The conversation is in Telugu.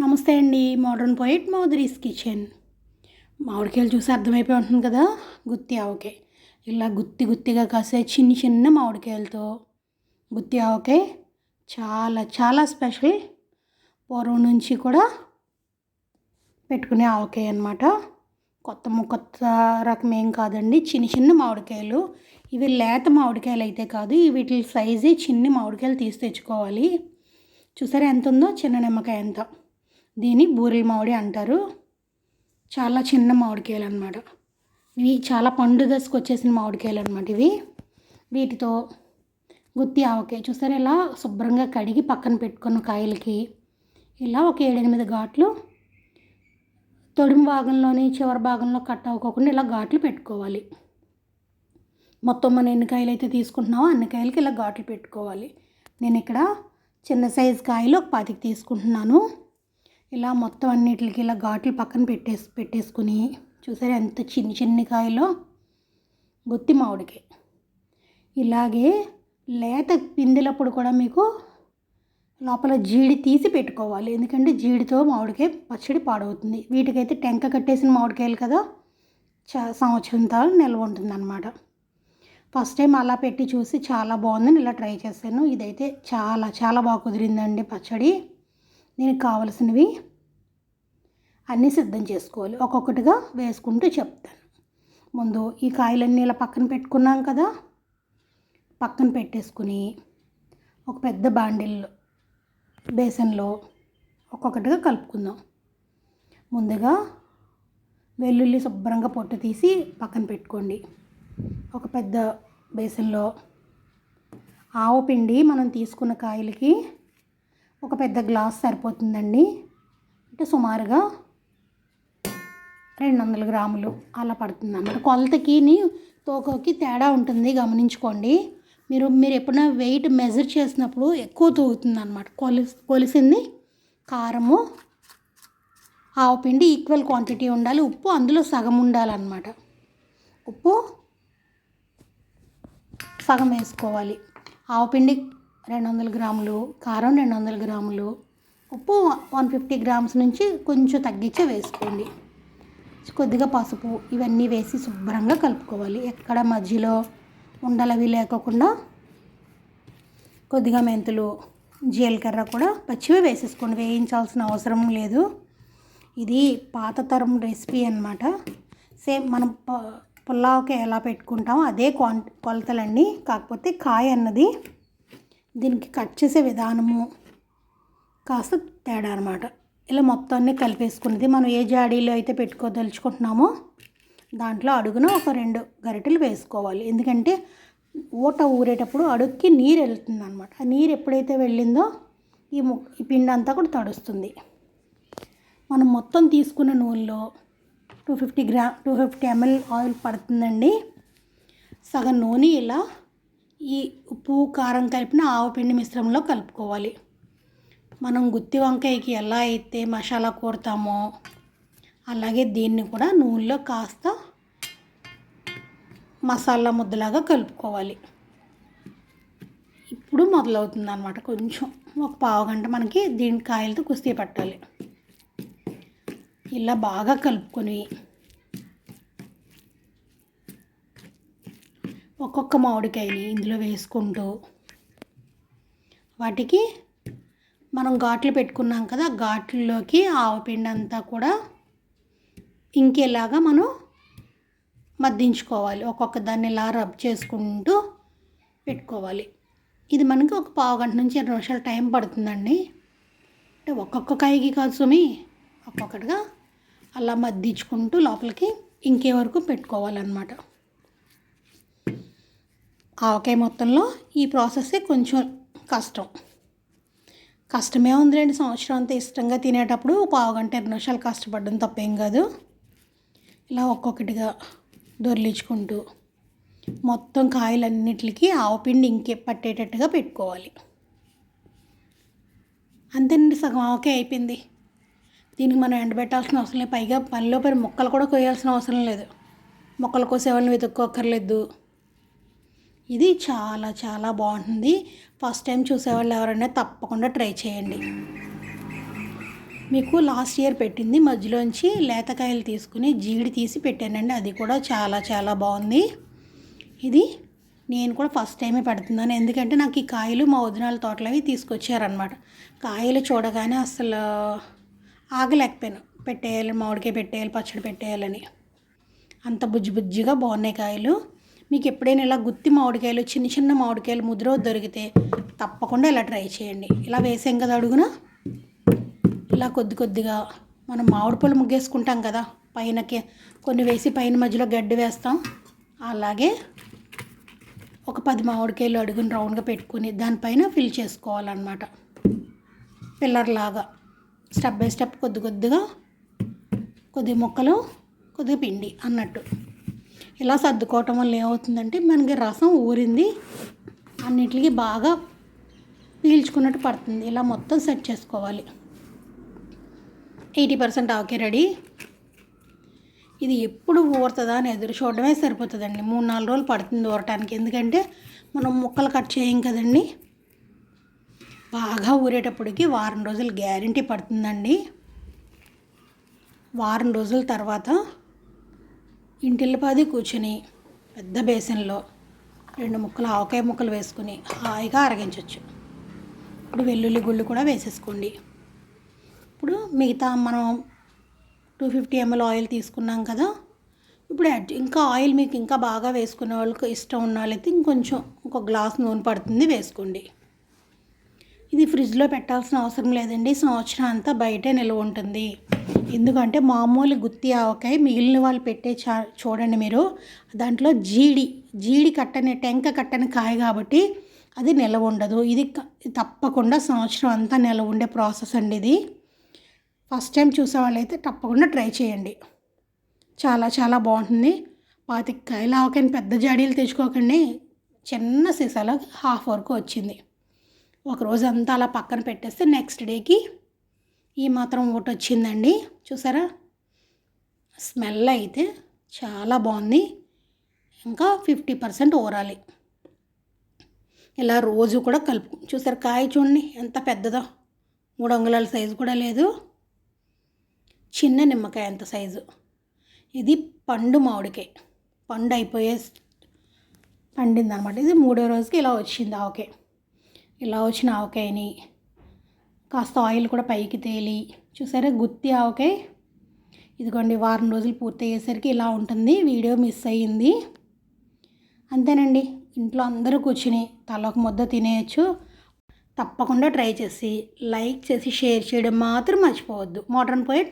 నమస్తే అండి. మోడర్న్ పోయిట్ మౌదరీస్ కిచెన్. మామిడికాయలు చూసి అర్థమైపోయి ఉంటుంది కదా, గుత్తి ఆవకాయ. ఇలా గుత్తి గుత్తిగా కాసే చిన్న చిన్న మామిడికాయలతో గుత్తి ఆవకాయ చాలా చాలా స్పెషల్. పూర్వం నుంచి కూడా పెట్టుకునే ఆవకాయ అన్నమాట. కొత్త రకం ఏం కాదండి, చిన్న చిన్న మామిడికాయలు. ఇవి లేత మామిడికాయలు అయితే కాదు, వీటి సైజే చిన్ని మామిడికాయలు తీసి తెచ్చుకోవాలి. చూసారా ఎంత ఉందో, చిన్న నిమ్మకాయ ఎంత. దీన్ని బూరెల మామిడి అంటారు. చాలా చిన్న మామిడికాయలు అనమాట ఇవి, చాలా పండు దశకు వచ్చేసిన మామిడికాయలు అనమాట ఇవి. వీటితో గుత్తి ఆవకాయ చూసారా, ఇలా శుభ్రంగా కడిగి పక్కన పెట్టుకున్న కాయలకి ఇలా ఒక 7-8 ఘాట్లు తొడిమి భాగంలోని చివరి భాగంలో కట్ అవ్వకుండా ఇలా ఘాట్లు పెట్టుకోవాలి. మొత్తం మనం ఎన్ని కాయలు అయితే తీసుకుంటున్నామో అన్ని కాయలకి ఇలా ఘాట్లు పెట్టుకోవాలి. నేను ఇక్కడ చిన్న సైజు కాయలు ఒక 10 తీసుకుంటున్నాను. ఇలా మొత్తం అన్నిటికి ఇలా ఘాట్లు పక్కన పెట్టేసుకుని చూసారా ఎంత చిన్న కాయలో గుత్తి మామిడికాయ. ఇలాగే లేత పిందిలప్పుడు కూడా మీకు లోపల జీడి తీసి పెట్టుకోవాలి, ఎందుకంటే జీడితో మామిడికాయ పచ్చడి పాడవుతుంది. వీటికైతే టెంక కట్టేసిన మామిడికాయలు కదా, సంవత్సరంతో నిల్వ ఉంటుంది అన్నమాట. ఫస్ట్ టైం అలా పెట్టి చూసి చాలా బాగుందని ఇలా ట్రై చేశాను. ఇదైతే చాలా చాలా బాగా కుదిరిందండి పచ్చడి. దీనికి కావలసినవి అన్నీ సిద్ధం చేసుకోవాలి, ఒక్కొక్కటిగా వేసుకుంటూ చెప్తాను. ముందు ఈ కాయలన్నీ ఇలా పక్కన పెట్టుకున్నాం కదా, పక్కన పెట్టేసుకుని ఒక పెద్ద బాండిల్లో బేసన్లో ఒక్కొక్కటిగా కలుపుకుందాం. ముందుగా వెల్లుల్లి శుభ్రంగా పొట్టు తీసి పక్కన పెట్టుకోండి. ఒక పెద్ద బేసన్లో ఆవపిండి మనం తీసుకున్న కాయలకి ఒక పెద్ద గ్లాస్ సరిపోతుందండి. అంటే సుమారుగా 200 గ్రాములు అలా పడుతుంది అన్నమాట. కొలతకి తూకంకి తేడా ఉంటుంది, గమనించుకోండి. మీరు ఎప్పుడైనా వెయిట్ మెజర్ చేసినప్పుడు ఎక్కువ తూగుతుంది అన్నమాట. కొలిసింది కారము ఆవపిండి ఈక్వల్ క్వాంటిటీ ఉండాలి. ఉప్పు అందులో సగం ఉండాలన్నమాట. ఉప్పు సగం వేసుకోవాలి. ఆవపిండి 200 గ్రాములు, కారం 200 గ్రాములు, ఉప్పు 150 గ్రామ్స్ నుంచి కొంచెం తగ్గించే వేసుకోండి. కొద్దిగా పసుపు ఇవన్నీ వేసి శుభ్రంగా కలుపుకోవాలి. ఎక్కడ మధ్యలో ఉండలవి లేకుండా కొద్దిగా మెంతులు, జీలకర్ర కూడా పచ్చివే వేసేసుకోండి, వేయించాల్సిన అవసరం లేదు. ఇది పాత తరం రెసిపీ అన్నమాట. సేమ్ మనం పులావ్కి ఎలా పెట్టుకుంటామో అదే కొలతలండి. కాకపోతే కాయ అన్నది దీనికి కట్ చేసే విధానము కాస్త తేడా అనమాట. ఇలా మొత్తాన్ని కలిపేసుకున్నది మనం ఏ జాడీలో అయితే పెట్టుకోదలుచుకుంటున్నామో దాంట్లో అడుగున ఒక 2 గరిటెలు వేసుకోవాలి. ఎందుకంటే ఊట ఊరేటప్పుడు అడుగుకి నీరు వెళ్తుంది అనమాట. ఆ నీరు ఎప్పుడైతే వెళ్ళిందో ఈ పిండి అంతా కూడా తడుస్తుంది. మనం మొత్తం తీసుకున్న నూనెలో 250 ml ఆయిల్ పడుతుందండి. సగం నూనె ఇలా ఈ ఉప్పు కారం కలిపిన ఆవపిండి మిశ్రమంలో కలుపుకోవాలి. మనం గుత్తి వంకాయకి ఎలా అయితే మసాలా కూరతామో అలాగే దీన్ని కూడా నూనెలో కాస్త మసాలా ముద్దలాగా కలుపుకోవాలి. ఇప్పుడు మొదలవుతుంది అన్నమాట. కొంచెం ఒక పావు గంట మనకి దీని కాయలతో కుస్తీ పట్టాలి. ఇలా బాగా కలుపుకొని ఒక్కొక్క మామిడికాయని ఇందులో వేసుకుంటూ వాటికి మనం ఘాట్లు పెట్టుకున్నాం కదా, ఘాట్లలోకి ఆవపిండి అంతా కూడా ఇంకేలాగా మనం మద్దించుకోవాలి. ఒక్కొక్క దాన్ని ఇలా రబ్ చేసుకుంటూ పెట్టుకోవాలి. ఇది మనకి ఒక పావు గంట నుంచి 20 నిమిషాలు టైం పడుతుందండి. అంటే ఒక్కొక్క కాయకి కాదు సుమి, ఒక్కొక్కటిగా అలా మద్దించుకుంటూ లోపలికి ఇంకే వరకు పెట్టుకోవాలన్నమాట. ఆవకాయ మొత్తంలో ఈ ప్రాసెస్సే కొంచెం కష్టమే ఉందిలేండి. సంవత్సరం అంతా ఇష్టంగా తినేటప్పుడు పావు గంట 20 నిమిషాలు కష్టపడడం తప్పేం కాదు. ఇలా ఒక్కొక్కటిగా దొర్లించుకుంటూ మొత్తం కాయలన్నిటికీ ఆవపిండి ఇంకే పట్టేటట్టుగా పెట్టుకోవాలి. అంతేనండి, సగం ఆవకాయ అయిపోయింది. దీనికి మనం ఎండబెట్టాల్సిన అవసరం లేదు. పైగా పనిలో ముక్కలు కూడా కోయాల్సిన అవసరం లేదు. మొక్కలు కోసే వాళ్ళని వెతుక్కోక్కర్లేదు. ఇది చాలా చాలా బాగుంటుంది. ఫస్ట్ టైం చూసేవాళ్ళు ఎవరైనా తప్పకుండా ట్రై చేయండి. మీకు లాస్ట్ ఇయర్ పెట్టింది మధ్యలోంచి లేతకాయలు తీసుకుని జీడి తీసి పెట్టానండి. అది కూడా చాలా చాలా బాగుంది. ఇది నేను కూడా ఫస్ట్ టైమే పెడుతున్నాను, ఎందుకంటే నాకు ఈ కాయలు మా వదినాల తోటలో అవి తీసుకొచ్చారనమాట. కాయలు చూడగానే అసలు ఆగలేకపోయాను, పెట్టేయాలి, మామిడికాయ పెట్టేయాలి, పచ్చడి పెట్టేయాలని. అంత బుజ్జి బుజ్జిగా బాగున్నాయి కాయలు. మీకు ఎప్పుడైనా ఇలా గుత్తి మామిడికాయలు, చిన్న చిన్న మామిడికాయలు ముద్ర దొరికితే తప్పకుండా ఇలా ట్రై చేయండి. ఇలా వేసాం కదా అడుగున, ఇలా కొద్ది కొద్దిగా మనం మామిడి పళ్ళు ముగ్గేసుకుంటాం కదా, పైనకి కొన్ని వేసి పైన మధ్యలో గడ్డి వేస్తాం. అలాగే ఒక 10 మామిడికాయలు అడుగుని రౌండ్గా పెట్టుకుని దానిపైన ఫిల్ చేసుకోవాలన్నమాట. పిల్లర్ లాగా స్టెప్ బై స్టెప్ కొద్ది కొద్దిగా, కొద్ది ముక్కలు కొద్దిగా పిండి అన్నట్టు ఇలా సర్దుకోవటం వల్ల ఏమవుతుందంటే మనకి రసం ఊరింది అన్నిటికీ బాగా పీల్చుకున్నట్టు పడుతుంది. ఇలా మొత్తం సెట్ చేసుకోవాలి. 80% ఆవకాయ రెడీ. ఇది ఎప్పుడు ఊరుతుందా అని ఎదురు చూడడమే సరిపోతుందండి. 3-4 రోజులు పడుతుంది ఊరటానికి, ఎందుకంటే మనం ముక్కలు కట్ చేయం కదండి. బాగా ఊరేటప్పటికి వారం రోజులు గ్యారంటీ పడుతుందండి. వారం రోజుల తర్వాత ఇంటిల్లిపాది కూర్చుని పెద్ద బేసన్లో 2 ముక్కలు ఆవకాయ ముక్కలు వేసుకుని హాయిగా అరగించవచ్చు. ఇప్పుడు వెల్లుల్లి గుళ్ళు కూడా వేసేసుకోండి. ఇప్పుడు మిగతా మనం 250 ml ఆయిల్ తీసుకున్నాం కదా, ఇప్పుడు ఇంకా ఆయిల్ మీకు ఇంకా బాగా వేసుకునే వాళ్ళకి ఇష్టం ఉన్న వాళ్ళైతే ఇంకొంచెం ఒక గ్లాస్ నూనె పడుతుంది వేసుకోండి. ఇది ఫ్రిడ్జ్లో పెట్టాల్సిన అవసరం లేదండి, సంవత్సరం అంతా బయటే నిల్వ ఉంటుంది. ఎందుకంటే మామూలు గుత్తి ఆవకాయ మిగిలిన వాళ్ళు పెట్టే చూడండి మీరు, దాంట్లో జీడి కట్టని టెంక కట్టని కాయ కాబట్టి అది నిల్వ ఉండదు. ఇది తప్పకుండా సంవత్సరం అంతా నిల్వ ఉండే ప్రాసెస్ అండి ఇది. ఫస్ట్ టైం చూసే వాళ్ళైతే తప్పకుండా ట్రై చేయండి, చాలా చాలా బాగుంటుంది. 25 కాయల ఆవకాయని పెద్ద జాడీలు తెచ్చుకోకండి, చిన్న సీసాలో హాఫ్ వరకు వచ్చింది. ఒకరోజు అంతా అలా పక్కన పెట్టేస్తే నెక్స్ట్ డేకి ఈ మాత్రం ఒకటి వచ్చిందండి. చూసారా, స్మెల్ అయితే చాలా బాగుంది. ఇంకా 50% ఊరాలి. ఇలా రోజు కూడా కలుపు. చూసారు కాయ చూడండి ఎంత పెద్దదో, 3 అంగుళాల సైజు కూడా లేదు, చిన్న నిమ్మకాయ అంత సైజు. ఇది పండు మామిడికాయ, పండు అయిపోయే పండిందనమాట. ఇది 3వ రోజుకి ఇలా వచ్చింది ఆవకాయ. ఇలా వచ్చిన ఆవకాయని కాస్త ఆయిల్ కూడా పైకి తేలి, చూసారా గుత్తి ఆవకాయ. ఇదిగోండి వారం రోజులు పూర్తి అయ్యేసరికి ఇలా ఉంటుంది. వీడియో మిస్ అయ్యింది అంతేనండి. ఇంట్లో అందరూ కూర్చుని తలొక ముద్ద తినేయచ్చు. తప్పకుండా ట్రై చేసి లైక్ చేసి షేర్ చేయడం మాత్రం మర్చిపోవద్దు. Modern poet